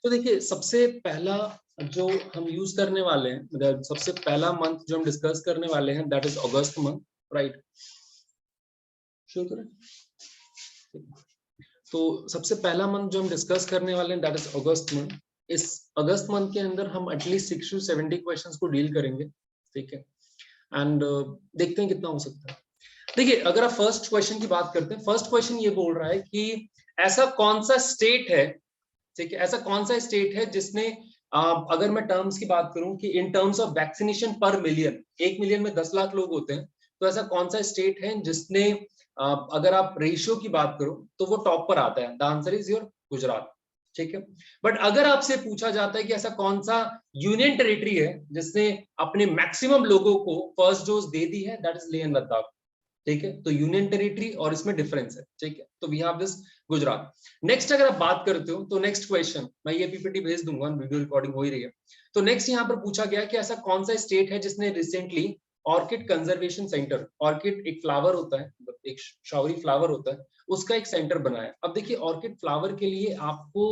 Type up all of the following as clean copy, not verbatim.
तो देखिए सबसे पहला जो हम यूज करने वाले हैं, मतलब सबसे पहला मंथ जो हम डिस्कस करने वाले हैं that is August month, right. Show करें। तो सबसे पहला मंथ जो हम डिस्कस करने वाले हैं दैट इज अगस्त मंथ। इस अगस्त मंथ के अंदर हम एटलीस्ट 60 to 70 क्वेश्चंस को डील करेंगे, ठीक है। एंड देखते हैं कितना हो सकता है। देखिए अगर आप फर्स्ट क्वेश्चन की बात करते हैं, फर्स्ट क्वेश्चन ये बोल रहा है कि ऐसा कौन सा स्टेट है, ठीक है, ऐसा कौन सा स्टेट है जिसने अगर मैं टर्म्स की बात करूं कि इन टर्म्स ऑफ वैक्सीनेशन पर मिलियन, 1 मिलियन में 10 लाख लोग होते हैं, तो ऐसा कौन सा स्टेट है जिसने अगर आप रेशियो की बात करो तो वो टॉप पर आता है। The answer is your Gujarat, ठीक है। बट अगर आपसे पूछा जाता है कि ऐसा कौन सा यूनियन टेरिटरी है जिसने अपने मैक्सिमम लोगों को फर्स्ट डोज दे दी है, that is Leh and Ladakh, ठीक है। तो यूनियन टेरिटरी और इसमें डिफरेंस है, ठीक है। तो we have this Gujarat. Next अगर आप बात करते हो तो नेक्स्ट क्वेश्चन मैं ये पीपीटी भेज दूंगा, वीडियो रिकॉर्डिंग हो ही रही है। तो नेक्स्ट यहाँ पर पूछा गया कि ऐसा कौन सा स्टेट है जिसने recently orchid conservation centre, orchid एक फ्लावर होता है, एक शावरी फ्लावर होता है, उसका एक सेंटर बनाया। अब देखिए ऑर्किड फ्लावर के लिए आपको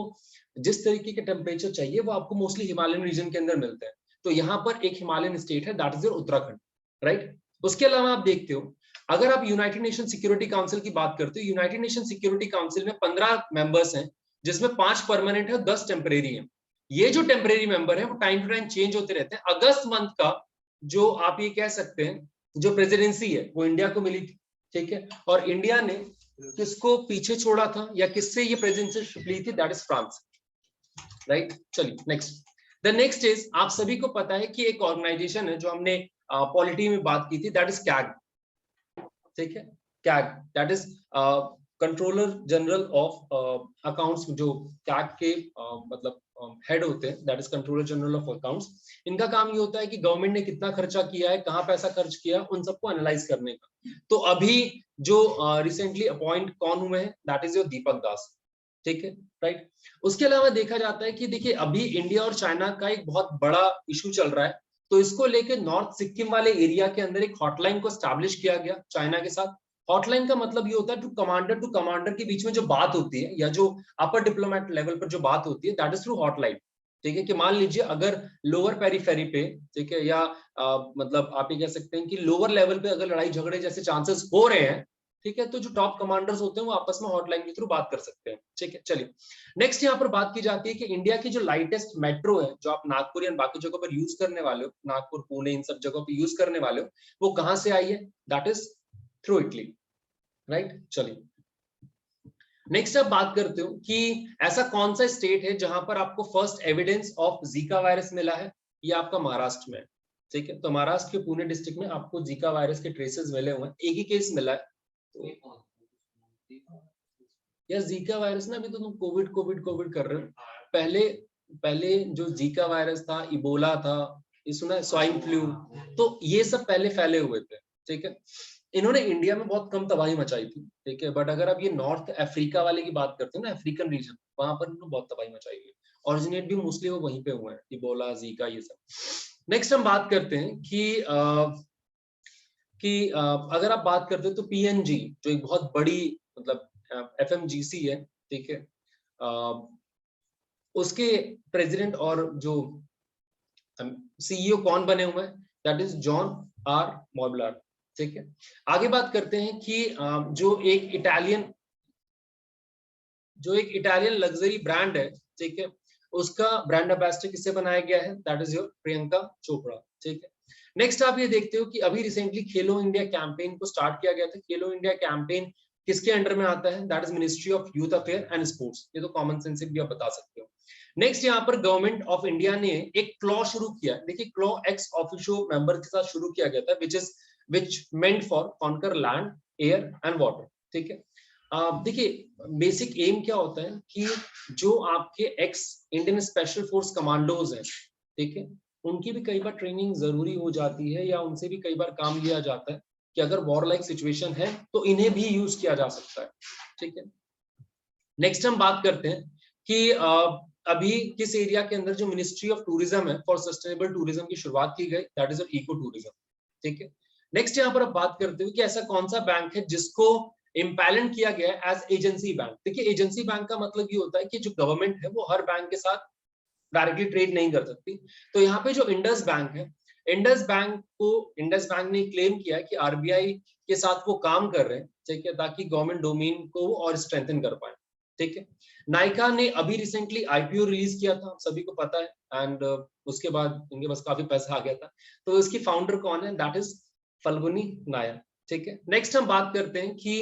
जिस तरीके के टेम्परेचर चाहिए वो आपको मोस्टली हिमालयन रीजन के अंदर मिलते हैं। तो यहाँ पर एक हिमालयन स्टेट है that is your Uttarakhand, right. उसके अलावा आप देखते हो अगर आप यूनाइटेड नेशन सिक्योरिटी काउंसिल की बात करते हो, यूनाइटेड नेशन सिक्योरिटी काउंसिल में 15 मेंबर्स हैं जिसमें 5 परमानेंट है, 10 टेम्परेरी है। ये जो टेम्परेरी मेंबर है वो टाइम टू टाइम चेंज होते रहते हैं। अगस्त मंथ का जो आप ये कह सकते हैं जो प्रेसिडेंसी है वो इंडिया को मिली थी, ठीक है। और इंडिया ने किसको पीछे छोड़ा था या किससे ये प्रेसिडेंसी ली थी, दैट इज फ्रांस, राइट। चलिए नेक्स्ट। द नेक्स्ट इज, आप सभी को पता है कि एक ऑर्गेनाइजेशन है जो हमने पॉलिटी में बात की थी, दैट इज कैग, ठीक है। CAG that is controller general of accounts, जो कैग के मतलब हेड होते हैं, that is controller general of accounts. इनका काम ये होता है कि गवर्नमेंट ने कितना खर्चा किया है, कहाँ पैसा खर्च किया, उन सबको एनालाइज करने का। तो अभी जो रिसेंटली अपॉइंट कौन हुए हैं, दैट इज योर दीपक दास, ठीक है, राइट। उसके अलावा देखा जाता है कि देखिए अभी इंडिया और चाइना का एक बहुत बड़ा इशू चल रहा है, तो इसको लेकर नॉर्थ सिक्किम वाले एरिया के अंदर एक हॉटलाइन को स्टैब्लिश किया गया चाइना के साथ। हॉटलाइन का मतलब ये होता है टू कमांडर के बीच में जो बात होती है या जो अपर डिप्लोमेट लेवल पर जो बात होती है, दैट इज थ्रू हॉटलाइन, ठीक है। कि मान लीजिए अगर लोअर पेरीफेरी पे, ठीक है, या मतलब आप ये कह सकते हैं कि लोअर लेवल पे अगर लड़ाई झगड़े जैसे चांसेस हो रहे हैं, ठीक है, तो जो टॉप कमांडर्स होते हैं वो आपस में हॉटलाइन के थ्रू बात कर सकते हैं, ठीक है। चलिए नेक्स्ट यहाँ पर बात की जाती है कि इंडिया की जो लाइटेस्ट मेट्रो है जो आप नागपुर या बाकी जगहों पर यूज करने वाले हो, नागपुर पुणे इन सब जगहों पर यूज करने वाले हो, वो कहां से आई है, that is through Italy, right. चलिए नेक्स्ट आप बात करते हो कि ऐसा कौन सा स्टेट है जहां पर आपको first evidence of Zika virus मिला है, ये आपका महाराष्ट्र में है, ठीक है। तो महाराष्ट्र के पुणे डिस्ट्रिक्ट में आपको जीका वायरस के ट्रेसेस मिले हुए हैं, एक ही केस मिला है। तो यार जीका वायरस ना, अभी तो तुम कोविड कोविड कोविड कर रहे हो, पहले पहले जो जीका वायरस था, इबोला था, ये सुना है, स्वाइन फ्लू, तो ये सब पहले फैले हुए थे, ठीक है। इन्होंने इंडिया में बहुत कम तबाही मचाई थी, ठीक है। बट अगर आप ये नॉर्थ अफ्रीका वाले की बात करते हो ना, अफ्रीकन रीजन, वहां पर इन्होंने बहुत तबाही मचाई है। ऑरिजिनेट भी मोस्टली वो वहीं पे हुए हैं, इबोला, जीका, ये सब। नेक्स्ट हम बात करते हैं कि अगर आप बात करते हो तो पीएनजी जो एक बहुत बड़ी मतलब एफएमजीसी है, ठीक है, उसके प्रेसिडेंट और जो सीईओ कौन बने हुए हैं, दैट इज जॉन आर मॉबलर, ठीक है। आगे बात करते हैं कि जो एक इटालियन लग्जरी ब्रांड है, ठीक है, उसका ब्रांड एम्बेसडर किससे बनाया गया है, that is your Priyanka Chopra, ठीक है। नेक्स्ट आप ये देखते हो कि अभी रिसेंटली खेलो इंडिया कैंपेन को स्टार्ट किया गया था। खेलो इंडिया कैंपेन किसके अंडर में आता है, that is ministry of youth affair and sports. ये तो कॉमन सेंस भी आप बता सकते हो। नेक्स्ट यहाँ पर गवर्नमेंट ऑफ इंडिया ने एक क्लॉ शुरू किया, देखिए क्लॉ एक्स ऑफिशियो मेंबर के साथ शुरू किया गया था, which meant for conquer land, air and water, ठीक है। देखिए बेसिक एम क्या होता है कि जो आपके x Indian special force commandos हैं, ठीक है, उनकी भी कई बार ट्रेनिंग जरूरी हो जाती है या उनसे भी कई बार काम लिया जाता है कि अगर वॉर लाइक सिचुएशन है तो इन्हें भी यूज किया जा सकता है, ठीक है। नेक्स्ट हम बात करते हैं कि अभी किस एरिया के अंदर जो मिनिस्ट्री ऑफ टूरिज्म है फॉर सस्टेनेबल टूरिज्म की शुरुआत की गई, दैट इज इको टूरिज्म, ठीक है। नेक्स्ट यहाँ पर आप बात करते हुए कि ऐसा कौन सा बैंक है जिसको इम्पैलेंट किया गया है एज एजेंसी बैंक। देखिए एजेंसी बैंक का मतलब ये होता है कि जो गवर्नमेंट है वो हर बैंक के साथ डायरेक्टली ट्रेड नहीं कर सकती। तो यहाँ पे जो इंडस बैंक है, इंडस बैंक ने क्लेम किया कि आरबीआई के साथ वो काम कर रहे हैं, ठीक है, ताकि गवर्नमेंट डोमेन को और स्ट्रेंथन कर पाए, ठीक है। नाइका ने अभी रिसेंटली आईपीओ रिलीज किया था, सभी को पता है, एंड उसके बाद इनके पास काफी पैसा आ गया था। तो इसकी फाउंडर कौन है? दैट इज फल्गुनी नायर, ठीक है। नेक्स्ट हम बात करते हैं कि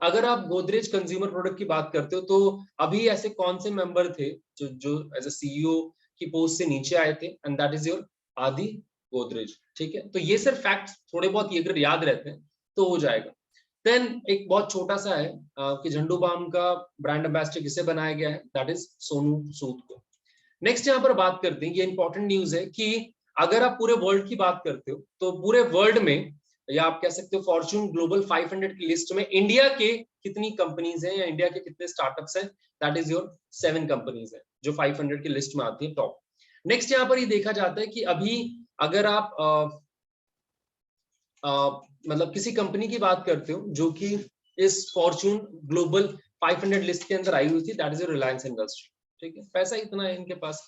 अगर आप गोदरेज कंज्यूमर प्रोडक्ट की बात करते हो तो अभी ऐसे कौन से मेंबर थे जो एज ए सीईओ की पोस्ट से नीचे आए थे, एंड दैट इज योर आदि गोदरेज, ठीक है। तो ये सिर्फ फैक्ट थोड़े बहुत अगर याद रहते हैं तो हो जाएगा। देन एक बहुत छोटा सा है कि झंडू बाम का ब्रांड एम्बेसडर किसे बनाया गया है? दैट इज सोनू सूद को। नेक्स्ट यहाँ पर बात करते हैं, ये इंपॉर्टेंट न्यूज है कि अगर आप पूरे वर्ल्ड की बात करते हो तो पूरे वर्ल्ड में, या आप कह सकते हो फॉर्च्यून ग्लोबल 500 की लिस्ट में इंडिया के कितनी कंपनीज हैं या इंडिया के कितने स्टार्टअप्स हैं? दैट इज योर 7 कंपनीज है जो 500 की लिस्ट में आती है टॉप। नेक्स्ट यहाँ पर ये देखा जाता है कि अभी अगर आप मतलब किसी कंपनी की बात करते हो जो कि इस फॉर्च्यून ग्लोबल 500 लिस्ट के अंदर आई हुई थी, दैट इज रिलायंस इंडस्ट्री, ठीक है। पैसा इतना है इनके पास।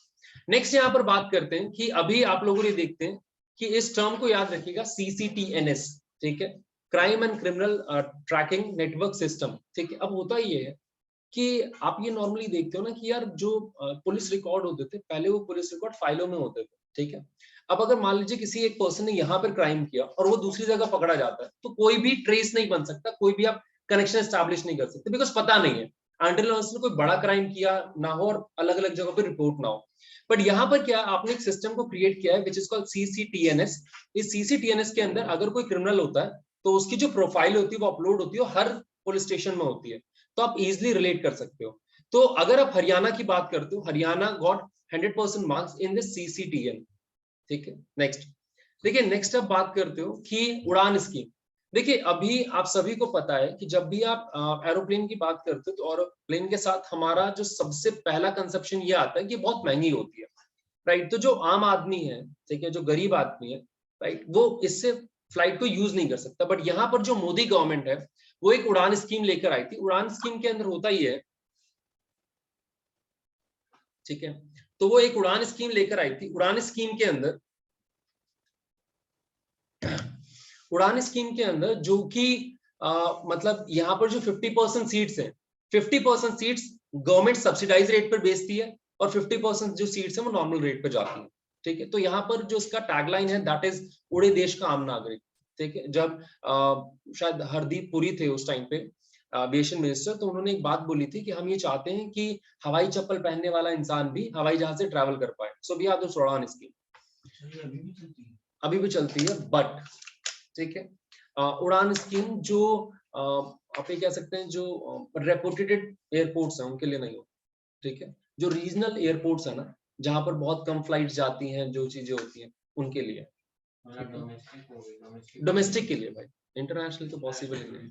नेक्स्ट यहाँ पर बात करते हैं कि अभी आप लोगों ने देखते हैं कि इस टर्म को याद रखिएगा, CCTNS, ठीक है, crime and criminal tracking network system, ठीक है। अब होता ये है कि आप ये नॉर्मली देखते हो ना कि यार जो पुलिस रिकॉर्ड होते थे पहले, वो पुलिस रिकॉर्ड फाइलों में होते थे, ठीक है। अब अगर मान लीजिए किसी एक पर्सन ने यहाँ पर क्राइम किया और वो दूसरी जगह पकड़ा जाता है, तो कोई भी ट्रेस नहीं बन सकता, कोई भी आप कनेक्शन एस्टैब्लिश नहीं कर सकते, बिकॉज पता नहीं है अंटिल अनलेस कोई बड़ा क्राइम किया ना हो और अलग अलग जगह पर रिपोर्ट ना हो। बट यहाँ पर क्या आपने एक सिस्टम को क्रिएट किया है विच इज कॉल्ड CCTNS। इस CCTNS के अंदर अगर कोई क्रिमिनल होता है तो उसकी जो प्रोफाइल होती है वो अपलोड होती है, हर पुलिस स्टेशन में होती है, तो आप इजिली रिलेट कर सकते हो। तो अगर आप हरियाणा की बात करते हो, Haryana got 100% marks in this CCTN, ठीक है। नेक्स्ट देखिए, नेक्स्ट आप बात करते हो कि उड़ान स्कीम। देखिए अभी आप सभी को पता है कि जब भी आप एरोप्लेन की बात करते हो तो एरोप्लेन के साथ हमारा जो सबसे पहला कंसेप्शन ये आता है कि बहुत महंगी होती है, राइट। तो जो आम आदमी है, ठीक है, जो गरीब आदमी है, राइट, वो इससे फ्लाइट को यूज नहीं कर सकता। बट यहाँ पर जो मोदी गवर्नमेंट है वो एक उड़ान स्कीम लेकर आई थी। उड़ान स्कीम के अंदर होता ही है, ठीक है, तो वो एक उड़ान स्कीम लेकर आई थी। उड़ान स्कीम के अंदर जो कि मतलब यहाँ पर जो 50% सीट्स हैं, 50% सीट्स गवर्नमेंट सब्सिडाइज रेट पर बेचती है और 50% जो सीट्स हैं वो नॉर्मल रेट पर जाती है, ठीक है। तो यहाँ पर जो इसका टैगलाइन है दैट इज उड़े देश का आम नागरिक, ठीक है। जब शायद हरदीप पुरी थे उस टाइम पे एविएशन मिनिस्टर, तो उन्होंने एक बात बोली थी कि हम ये चाहते हैं कि हवाई चप्पल पहनने वाला इंसान भी हवाई जहाज से ट्रैवल कर पाए। सो वी हैव दिस उड़ान स्कीम, अभी भी चलती है, बट ठीक है, उड़ान स्कीम जो आप ये कह सकते हैं जो रेपुटेड एयरपोर्ट्स हैं उनके लिए नहीं हो, ठीक है। जो रीजनल एयरपोर्ट्स है ना, जहां पर बहुत कम फ्लाइट्स जाती हैं, जो चीजें होती हैं उनके लिए, डोमेस्टिक के लिए भाई, इंटरनेशनल तो पॉसिबल ही नहीं,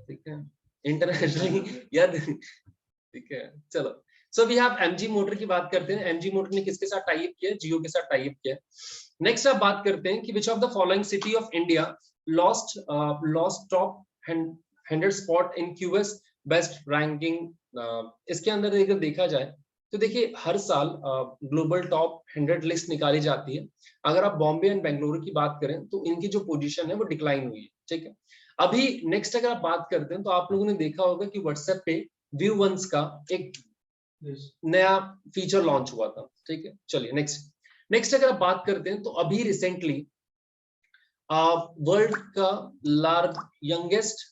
ठीक है, इंटरनेशनली यार, ठीक है। चलो, so we have MG Motor की बात करते हैं। एमजी मोटर ने किसके साथ टाई अप किया? जियो के साथ टाई अप किया। नेक्स्ट आप बात करते हैं कि which of the following city of India lost top 100 spot in QS best ranking. इसके अंदर अगर देखा जाए तो देखिए हर साल ग्लोबल टॉप 100 लिस्ट निकाली जाती है। अगर आप बॉम्बे एंड बेंगलुरु की बात करें तो इनकी जो पोजीशन है वो डिक्लाइन हुई है, ठीक है। अभी नेक्स्ट अगर आप बात करते हैं तो आप लोगों ने देखा होगा कि व्हाट्सएप पे व्यू वंस का एक नया फीचर लॉन्च हुआ था, ठीक है। चलिए नेक्स्ट अगर आप बात करते हैं तो अभी रिसेंटली वर्ल्ड का यंगेस्ट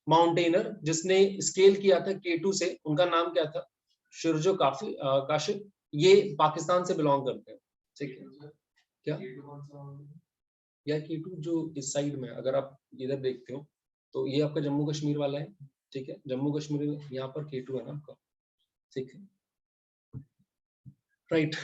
माउंटेनर जिसने स्केल किया था K2 से, उनका नाम क्या था? शुरजो काशिफ। ये पाकिस्तान से बिलोंग करते हैं, ठीक है। क्या या K2 जो इस साइड में, अगर आप इधर देखते हो तो ये आपका जम्मू कश्मीर वाला है, ठीक है। जम्मू कश्मीर में यहाँ पर K2 है ना आपका, ठीक है, right.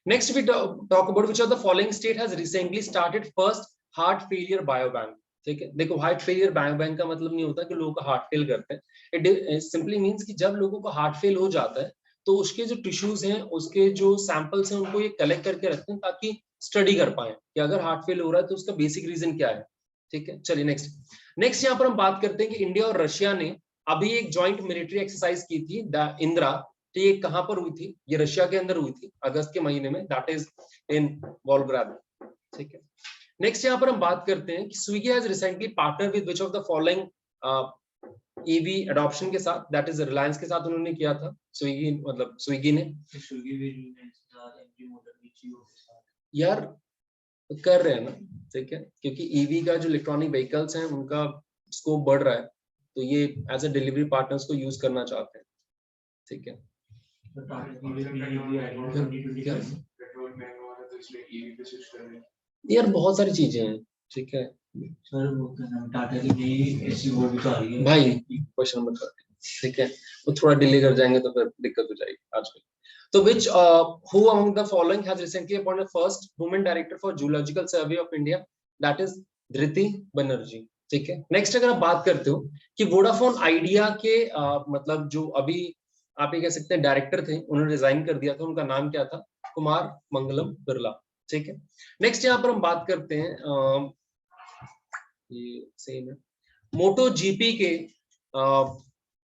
Next we talk about which of the following state has recently started first heart failure biobank, ठीक है। देखो हार्ट फेलियर बायोबैंक का मतलब नहीं होता कि लोगों का हार्ट फेल करते हैं। इट सिंपली मींस कि जब लोगों का हार्ट फेल हो जाता है तो उसके जो टिश्यूज हैं, उसके जो सैंपल्स हैं, उनको ये कलेक्ट करके रखते हैं ताकि स्टडी कर पाए कि अगर हार्ट फेल हो रहा है तो उसका बेसिक रीजन क्या है, ठीक है, चलिए नेक्स्ट यहाँ पर हम बात करते हैं कि इंडिया और रशिया ने अभी एक जॉइंट मिलिट्री एक्सरसाइज की थी, द इंदिरा। तो ये कहां पर हुई थी? ये रशिया के अंदर हुई थी अगस्त के महीने में, दैट इज इन वोल्गोग्राड। ठीक है, नेक्स्ट यहाँ पर हम बात करते हैं कि Swiggy has recently partner with which of the following EV adoption के साथ, दैट इज रिलायंस के साथ उन्होंने किया था। स्विगी मतलब स्विगी ने यार कर रहे हैं ना, ठीक है, क्योंकि ईवी का जो इलेक्ट्रॉनिक व्हीकल्स हैं उनका स्कोप बढ़ रहा है, तो ये एज अ डिलीवरी पार्टनर्स को यूज करना चाहते हैं। ठीक है, यार बहुत सारी चीजें हैं। ठीक है सर, वो टाटा की नई एसी वो भी तो आ रही है भाई, क्वेश्चन नंबर 30। ठीक है, वो थोड़ा डिले कर जाएंगे तो फिर दिक्कत हो जाएगी आजकल। तो which who among the following has recently appointed first woman director for Zoological Survey of India, that is धृति बनर्जी। ठीक है, नेक्स्ट अगर आप बात करते हो कि वोडाफोन आइडिया के मतलब जो अभी आप ये कह सकते हैं डायरेक्टर थे, उन्होंने रिजाइन कर दिया था, उनका नाम क्या था? कुमार मंगलम बिरला। ठीक है, नेक्स्ट यहाँ पर हम बात करते हैं ये सेम है, मोटो जीपी के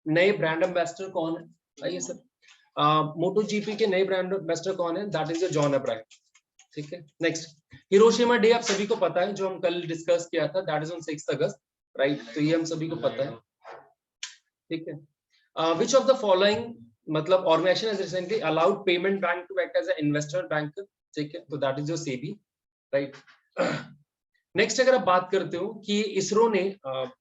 नए ब्रांड एम्बेसडर कौन है? आइए सर, मोटो जीपी के नए ब्रांड एम्बेसडर कौन है? That is John Abraham. ठीक है, नेक्स्ट हिरोशिमा डे आप सभी को पता है, जो हम कल डिस्कस किया था, that is on 6 August, right? तो ये हम सभी को पता है। ठीक है, which of the following मतलब organisation has recently allowed payment bank to act as an investor bank? ठीक है, तो दैट इज जो सेबी, राइट? नेक्स्ट अगर आप बात करते हो कि इसरो ने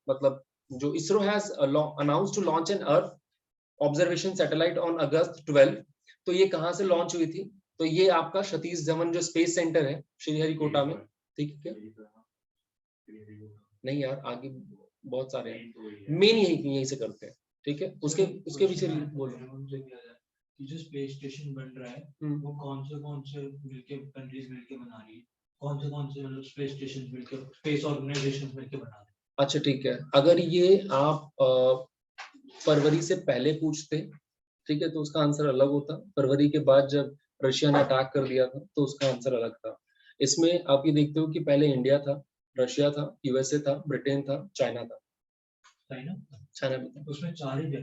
मतलब जो ISRO has announced to launch an earth observation satellite on August 12, तो ये कहां से लॉन्च हुई थी? तो ये आपका सतीश धवन जो स्पेस सेंटर है श्रीहरिकोटा में। ठीक है, नहीं यार आगे बहुत सारे हैं, मेन यही से करते हैं। ठीक है, उसके पीछे बोलो जो स्पेस स्टेशन बन रहा है वो कौन से मिलके कंट्रीज मिलके बना रही है, कौन से मतलब स्पेस स्टेशन मिलके, स्पेस ऑर्गेनाइजेशंस मिलके बना रहे हैं। अच्छा ठीक है, अगर ये आप फरवरी से पहले पूछते, ठीक है, तो उसका आंसर अलग होता। फरवरी के बाद जब रशिया ने अटैक कर दिया था तो उसका आंसर अलग था। इसमें आप ये देखते हो कि पहले इंडिया था, रशिया था, यूएसए था, ब्रिटेन था, चाइना था। चाइना भी था, उसमें 4 ही थे।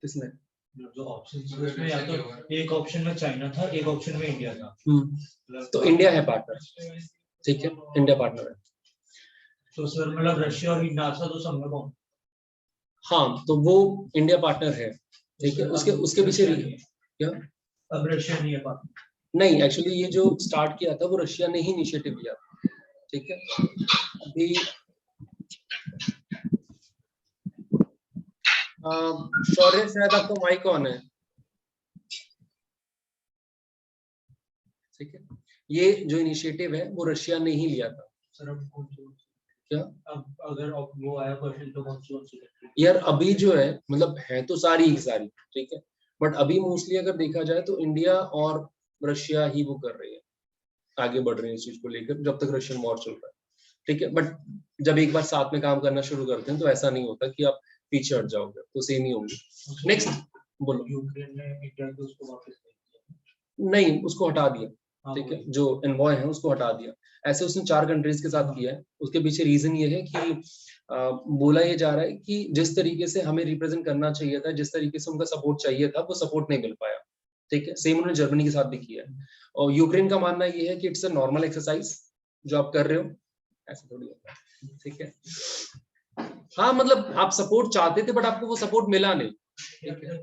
किसमें जो ऑप्शन उसमें या तो एक ऑप्शन में चाइना था, एक ऑप्शन में इंडिया था। तो इंडिया है पार्टनर। ठीक है, इंडिया पार्टनर है। तो सर मतलब रशिया और नासा तो सब में कौन? हाँ, तो वो इंडिया पार्टनर है। ठीक है, उसके पीछे क्या अब रशिया नहीं है पार्टनर? नहीं, एक्चुअली ये जो स्टार्ट किया था वो रशिया ने ही इनिशिएटिव लिया। ठीक है, अभी शौर्य शायद आपको माइक ऑन है। ठीक है, ये जो इनिशिएटिव है वो रशिया ने ही लिया था। सर अब कौन क्या अब अगर वो आया क्वेश्चन तो कौन सी यार अभी जो है मतलब है तो सारी सारी, ठीक है, बट अभी मोस्टली अगर देखा जाए तो इंडिया और रशिया ही वो कर रही है, आगे बढ़ रही है इस चीज को लेकर, जब तक रशियन वॉर चल रहा है। ठीक है, बट जब एक बार साथ में काम करना शुरू करते हैं तो ऐसा नहीं होता कि आप पीछे हट जाओगे, तो सेम ही होंगे। नेक्स्ट बोलो। यूक्रेन ने इंडिया को उसको वापस नहीं, उसको हटा दिया। ठीक है, जो एनवॉय है उसको हटा दिया। ऐसे उसने 4 कंट्रीज के साथ किया है। उसके पीछे रीजन ये है कि बोला ये जा रहा है कि जिस तरीके से हमें रिप्रेजेंट करना चाहिए था, जिस तरीके से उनका सपोर्ट चाहिए था, वो सपोर्ट नहीं मिल पाया। ठीक है, सेम उन्होंने जर्मनी के साथ भी किया है। और यूक्रेन का मानना ये है कि इट्स अ नॉर्मल एक्सरसाइज जो आप कर रहे हो, ऐसा थोड़ी होता है। ठीक है, हाँ मतलब आप सपोर्ट चाहते थे बट आपको वो सपोर्ट मिला नहीं। ठीक है,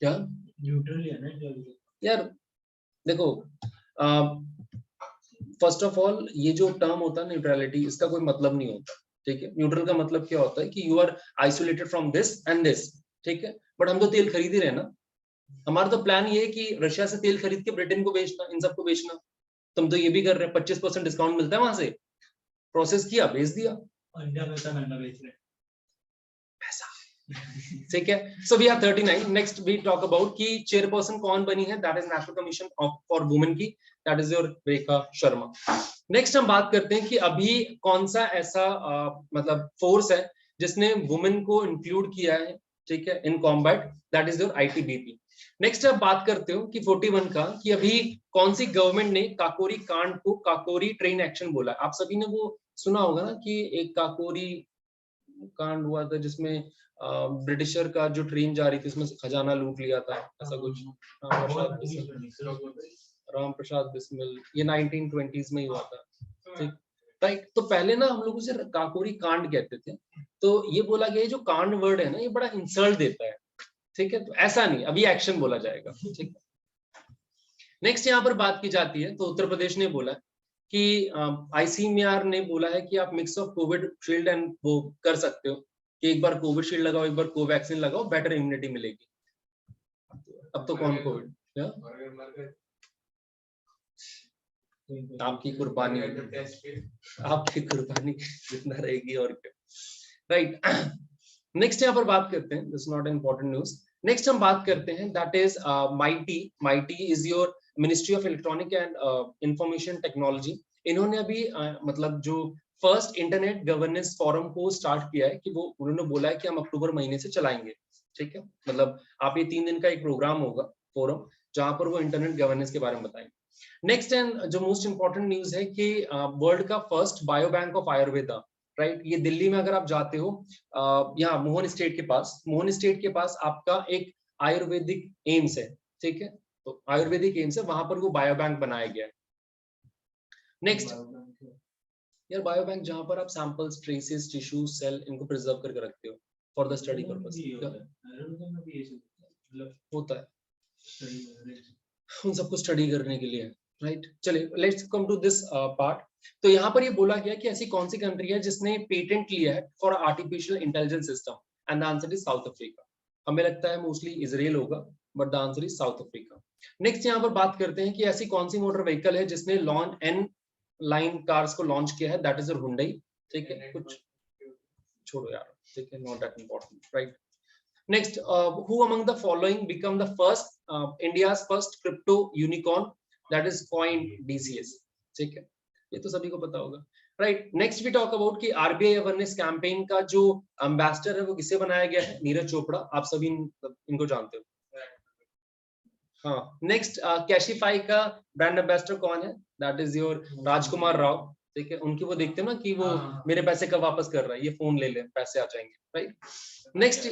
क्या न्यूट्रल है ना यार? देखो फर्स्ट ऑफ ऑल ये जो टर्म होता है न्यूट्रलिटी, इसका कोई मतलब नहीं होता। ठीक है, न्यूट्रल का मतलब क्या होता है कि you are isolated from this and this. ठीक है, बट हम तो तेल खरीद ही रहे ना। हमारा तो प्लान ये है कि रशिया से तेल खरीद के ब्रिटेन को बेचना, इन सबको बेचना। तुम तो ये भी कर रहे हैं, 25% डिस्काउंट मिलता है वहां से, प्रोसेस किया, बेच दिया। इंडिया में तो महंगा बेच रहे पैसा। ठीक है, so we are 39। Next we talk about कि चेयरपर्सन कौन बनी है, that is national commission for women की, that is your Rekha Sharma. नेक्स्ट हम बात करते हैं कि अभी कौन सा ऐसा मतलब फोर्स है जिसने वुमेन को इंक्लूड किया है, ठीक है, in combat, that is your ITBP. Next आप बात करते हो कि 41 का कि अभी कौन सी गवर्नमेंट ने काकोरी कांड को काकोरी ट्रेन एक्शन बोला। आप सभी ने वो सुना होगा ना कि एक काकोरी कांड हुआ था जिसमें ब्रिटिशर का जो ट्रेन जा रही थी उसमें से खजाना लूट लिया था, ऐसा कुछ। राम प्रसाद बिस्मिल, ये 1920s में ही हुआ था, ठीक। राइट, तो पहले ना हम लोग उसे काकोरी कांड कहते थे, तो ये बोला गया जो कांड वर्ड है ना ये बड़ा इंसल्ट देता है, ठीक है, तो ऐसा नहीं, अभी एक्शन बोला जाएगा, ठीक। नेक्स्ट यहाँ पर बात की जाती है, तो उत्तर प्रदेश ने बोला कि आईसीएमआर ने बोला है कि आप mix of Covid shield and वो कर सकते हो कि एक बार कोविड शील्ड लगाओ, एक बार कोवैक्सीन लगाओ, बेटर इम्यूनिटी मिलेगी। अब तो कौन कोविड, आपकी कुर्बानी, आपकी कुर्बानी जितना रहेगी और क्या, राइट। नेक्स्ट यहाँ पर बात करते हैं, this not important news. Next हम बात करते हैं, that is mighty is your ministry of electronic and information technology. इन्होंने अभी मतलब जो फर्स्ट इंटरनेट गवर्नेंस फोरम को स्टार्ट किया है, कि वो उन्होंने बोला है कि हम अक्टूबर महीने से चलाएंगे, ठीक है, मतलब आप ये 3 दिन का एक प्रोग्राम होगा, फोरम, जहां पर वो इंटरनेट गवर्नेंस के बारे में बताएंगे। नेक्स्ट एंड जो मोस्ट इंपॉर्टेंट न्यूज है कि वर्ल्ड का first bio bank of Ayurveda, right, ये दिल्ली में अगर आप जाते हो, यहाँ मोहन स्टेट के पास आपका एक आयुर्वेदिक एम्स है, ठीक है, तो आयुर्वेदिक एम्स है, वहां पर वो बायो बैंक बनाया गया है। नेक्स्ट यार, बायो बैंक जहां पर आप सैंपल्स, ट्रेसेस, टिश्यू, सेल इनको प्रिजर्व करके रखते हो फॉर द स्टडी पर्पस, होता है उन सबको स्टडी करने के लिए, राइट। चलिए, let's come to this part. तो यहाँ पर ये बोला गया कि ऐसी कौन सी कंट्री है जिसने पेटेंट लिया है for artificial intelligence system, and the answer is south Africa. हमें लगता है मोस्टली इजराइल होगा, but the answer is south Africa. Next यहाँ पर बात करते हैं कि ऐसी कौन सी मोटर व्हीकल है जिसने लॉन्च एन लाइन कार्स को लॉन्च किया है, दैट इज हुंडई, ठीक है, कुछ छोड़ो यार, ठीक है, not that important, right. Next, who among the following become the first India's first crypto unicorn, that is coin DCS, ठीक है, ये तो सभी को पता होगा, right. Next we talk about कि आरबीआई अवेयरनेस कैंपेन का जो एम्बेसडर है वो किसे बनाया गया है, नीरज चोपड़ा, आप सभी इनको जानते हो, हाँ। नेक्स्ट, कैशिफाई का ब्रांड एम्बेसडर कौन है, दैट इज योर राजकुमार राव, ठीक है, उनकी वो देखते हो ना कि वो मेरे पैसे कब वापस कर रहा है, ये फोन ले ले पैसे आ जाएंगे, राइट। नेक्स्ट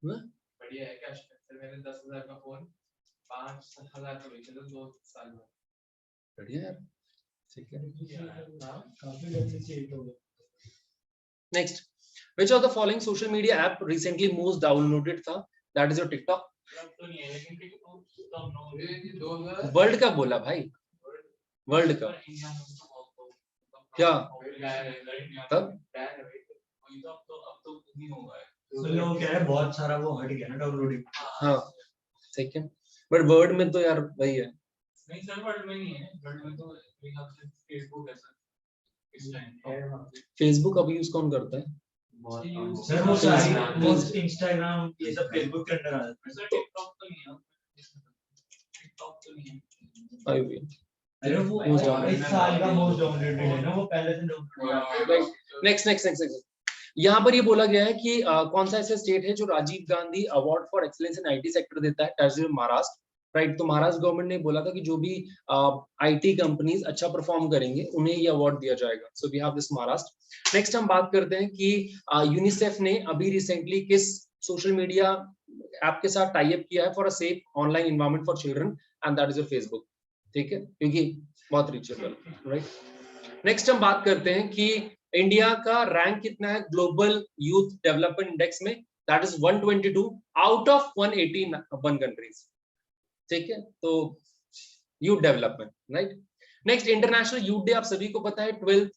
बढ़िया है, क्या मैंने 10,000 का फोन 5,000 का बेचा था 2 साल में, बढ़िया यार, ठीक है, काफी जल्दी चेंज हो गया। Next, which of the following social media app recently most downloaded था, that is your TikTok। World का बोला भाई, वर्ल्ड का क्या, तब लोग कह रहे हैं बहुत सारा वो हट गया ना डाउनलोडिंग, हाँ, ठीक है, बट वर्ड में तो यार वही है, नहीं सर, वर्ड में नहीं है, वर्ड में तो फेसबुक है सर, इस टाइम फेसबुक अभी यूज कौन करता है सर, वो सारी इंस्टाग्राम ये सब फेसबुक के अंदर आ जाता है सर, टिकटॉक तो नहीं है, टिकटॉक तो नहीं है, आई भी, अरे वो इस साल का मोस्ट डाउनलोडेड है ना, वो पहले से डाउनलोड। नेक्स्ट यहाँ पर ये बोला गया है कि कौन सा ऐसा स्टेट है जो Rajiv Gandhi award for excellence in IT sector देता है, दैट इज महाराष्ट्र, राइट। तो महाराष्ट्र गवर्नमेंट ने बोला था कि जो भी आईटी कंपनीज अच्छा परफॉर्म करेंगे उन्हें ये अवार्ड दिया जाएगा, so we have this Maharashtra. Next हम बात करते हैं कि यूनिसेफ ने अभी रिसेंटली किस सोशल मीडिया ऐप के साथ टाई अप किया है for a safe online environment for children, and that is your Facebook, ठीक है, क्योंकि बहुत रीचेबल, राइट। नेक्स्ट हम बात करते हैं कि इंडिया का रैंक कितना है ग्लोबल यूथ डेवलपमेंट इंडेक्स में, that is 122 out of 181 countries, ठीक है, तो youth development, right. Next, international youth day आप सभी को पता है 12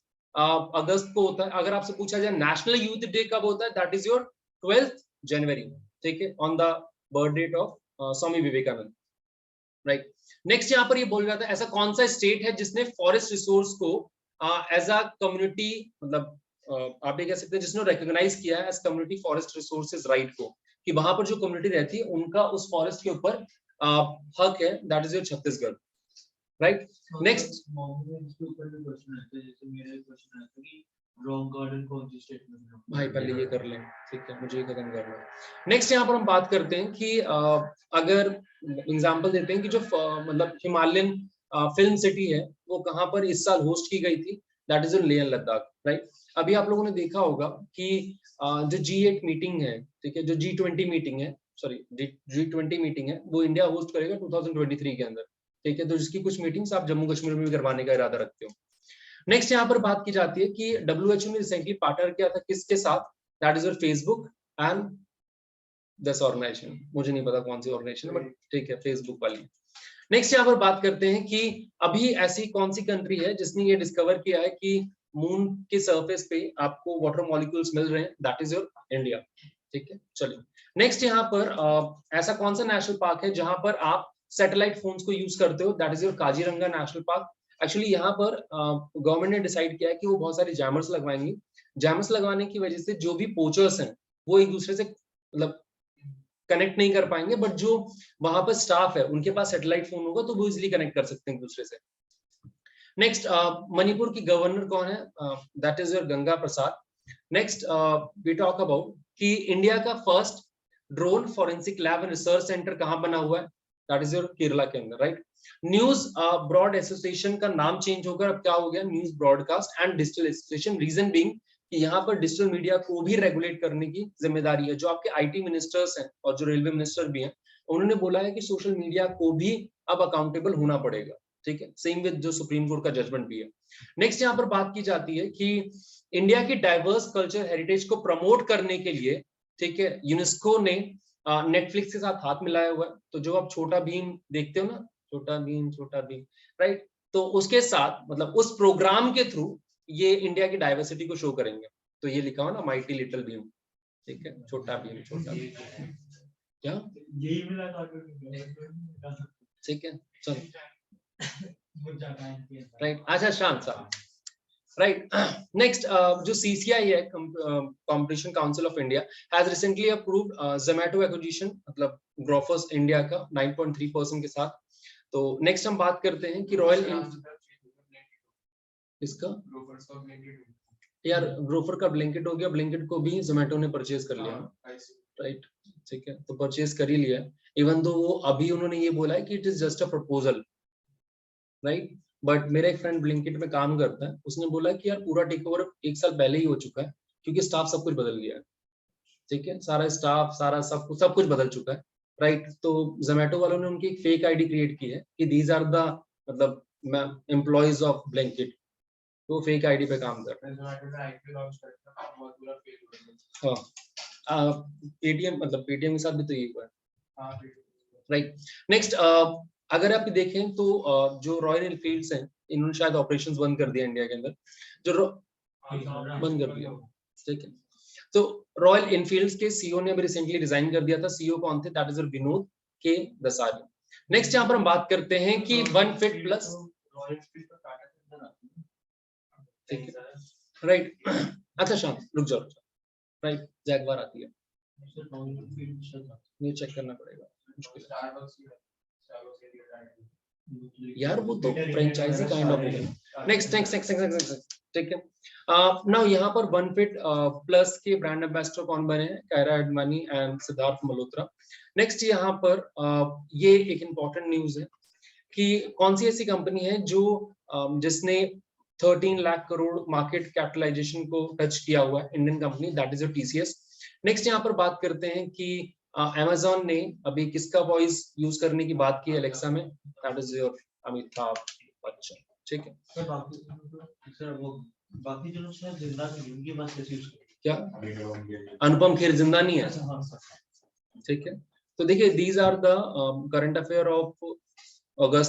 अगस्त को होता है। अगर आपसे पूछा जाए नेशनल यूथ डे कब होता है, दैट इज योर 12 जनवरी, ठीक है, on the birth date of Swami Vivekananda, right. Next यहाँ पर ये बोल रहा था ऐसा कौन सा स्टेट है जिसने फॉरेस्ट रिसोर्स को एज अ कम्युनिटी, मतलब आप ये कह सकते हैं जिसने रिकॉग्नाइज किया है as community forest resources right को, कि वहां पर जो कम्युनिटी रहती है उनका उस फॉरेस्ट के ऊपर हक है, that is your Chhattisgarh, right. Next rock garden कौन सी स्टेट में है भाई, पहले ये कर लें, ठीक है, मुझे ये खत्म करना है। नेक्स्ट यहाँ पर हम बात करते हैं कि अगर एग्जांपल देते हैं कि जो मतलब हिमालयन फिल्म सिटी है वो कहाँ पर इस साल होस्ट की गई थी, that is Leh and Ladakh, right. अभी आप लोगों ने देखा होगा कि जो G8 मीटिंग है, ठीक है, जो G20 मीटिंग है, सॉरी G20 मीटिंग है, वो इंडिया होस्ट करेगा 2023 के अंदर, ठीक है। तो जिसकी कुछ मीटिंग्स आप जम्मू कश्मीर में भी करवाने का इरादा रखते हो। नेक्स्ट यहाँ पर बात की जाती है कि WHO ने रिसेंटली पार्टनर किया था किसके साथ, that is Facebook and this organisation, मुझे नहीं पता कौन सी ऑर्गेनाइजेशन है, बट ठीक है, फेसबुक वाली। नेक्स्ट यहाँ पर बात करते हैं कि अभी ऐसी कौन सी कंट्री है जिसने ये डिस्कवर किया है कि मून के सरफेस पे आपको वाटर मॉलिक्यूल्स मिल रहे हैं, दैट इज योर इंडिया, ठीक है। चलिए नेक्स्ट यहाँ पर ऐसा कौन सा नेशनल पार्क है जहां पर आप सैटेलाइट फोन्स को यूज करते हो, that is your Kaziranga national park. Actually यहाँ पर गवर्नमेंट ने डिसाइड किया है कि वो बहुत सारे जैमर्स लगवाएंगे। जैमर्स लगवाने की वजह से जो भी पोचर्स हैं वो एक दूसरे से मतलब कनेक्ट नहीं कर पाएंगे, बट जो वहां पर स्टाफ है उनके पास सैटेलाइट फोन होगा तो वो इजिली कनेक्ट कर सकते हैं एक दूसरे से। नेक्स्ट मणिपुर की गवर्नर कौन है, that is your Ganga Prasad. Next we talk about कि इंडिया का first drone forensic lab and research centre कहां बना हुआ है, दैट इज योर केरला के अंदर, राइट। न्यूज ब्रॉड एसोसिएशन का नाम चेंज होकर अब क्या हो गया, news broadcast and digital association. Reason being कि यहाँ पर डिजिटल मीडिया को भी रेगुलेट करने की जिम्मेदारी है। जो आपके आईटी मिनिस्टर्स हैं और जो रेलवे मिनिस्टर भी हैं, उन्होंने बोला है कि सोशल मीडिया को भी अब अकाउंटेबल होना पड़ेगा, ठीक है। सेम विद जो सुप्रीम कोर्ट का जजमेंट भी है। नेक्स्ट यहाँ पर बात की जाती है कि इंडिया की डाइवर्स कल्चर हेरिटेज को प्रमोट करने के लिए, ठीक है, यूनेस्को ने नेटफ्लिक्स के साथ हाथ मिलाया हुआ है। तो जो आप छोटा भीम देखते हो ना, छोटा भीम, राइट, तो उसके साथ मतलब उस प्रोग्राम के थ्रू ये इंडिया की डाइवर्सिटी को शो करेंगे। तो ये लिखा हो ना, माइटी लिटिल भीम, ठीक है, छोटा भीम क्या यही मिला था, ठीक है, चलो राइट। अच्छा शांत साहब, राइट। नेक्स्ट जो CCI है, competition council of India, has recently approved Zomato acquisition, मतलब ग्रोफर्स इंडिया का 9.3% के साथ। तो नेक्स्ट हम बात करते हैं कि रॉयल इसका यार ग्रोफर का ब्लिंकिट हो गया, ब्लिंकिट को भी जोमेटो ने परचेज कर लिया, राइट, ठीक है, तो परचेज कर ही लिया। इवन दो वो अभी उन्होंने ये बोला है कि it is just a proposal, right, but मेरा एक फ्रेंड ब्लिंकिट में काम करता है, उसने बोला कि यार पूरा टेक ओवर 1 साल पहले ही हो चुका है, क्योंकि स्टाफ सब कुछ बदल गया है, ठीक है, सारा स्टाफ सारा सब कुछ बदल चुका है, राइट। तो जोमेटो वालों ने उनकी एक फेक आईडी क्रिएट की है कि दीज आर द मतलब एम्प्लॉइज ऑफ ब्लिंकिट, तो फेक आईडी पे काम कर रहे हैं। हाँ, पेटीएम मतलब पेटीएम के साथ भी तो यही हुआ है, राइट। नेक्स्ट अगर आप देखें तो जो रॉयल एनफील्ड्स हैं, इन्होंने शायद ऑपरेशंस बंद कर दिया इंडिया के अंदर, जो बंद कर दिया, ठीक है। तो रॉयल एनफील्ड्स के सीईओ ने अभी रिसेंटली रिजाइन कर दिया था। सीईओ कौन थे, दैट इज विनोद के दसारी। नेक्स्ट यहाँ पर हम बात करते हैं कि 1 फीट प्लस, ठीक है, राइट। अच्छा शांत रुक जाओ, राइट, जैगवार आती है, ये चेक करना पड़ेगा, मुश्किल है यार, वो तो फ्रेंचाइजी काइंड ऑफ होगा। नेक्स्ट, ठीक है। नाउ यहाँ पर 1 फीट प्लस के ब्रांड एम्बेसडर कौन बने हैं, कायरा एडवाणी एंड सिद्धार्थ मल्होत्रा। नेक्स्ट यहाँ पर ये एक इंपॉर्टेंट न्यूज है कि कौन सी ऐसी कंपनी है जो जिसने 13 लाख करोड़ मार्केट कैपिटलाइजेशन को टच किया हुआ है, Indian company, that is your TCS। Next यहाँ पर बात करते हैं कि Amazon ने अभी किसका वॉइस यूज करने की बात की है एलेक्सा में, that is your Amitabh Bachchan, ठीक है। बाकी जो लोग जिंदा उनकी बात कैसे यूज करेंगे, क्या अनुपम खेर जिंदा नहीं है, ठीक है। तो देखिए, these are the current affair of August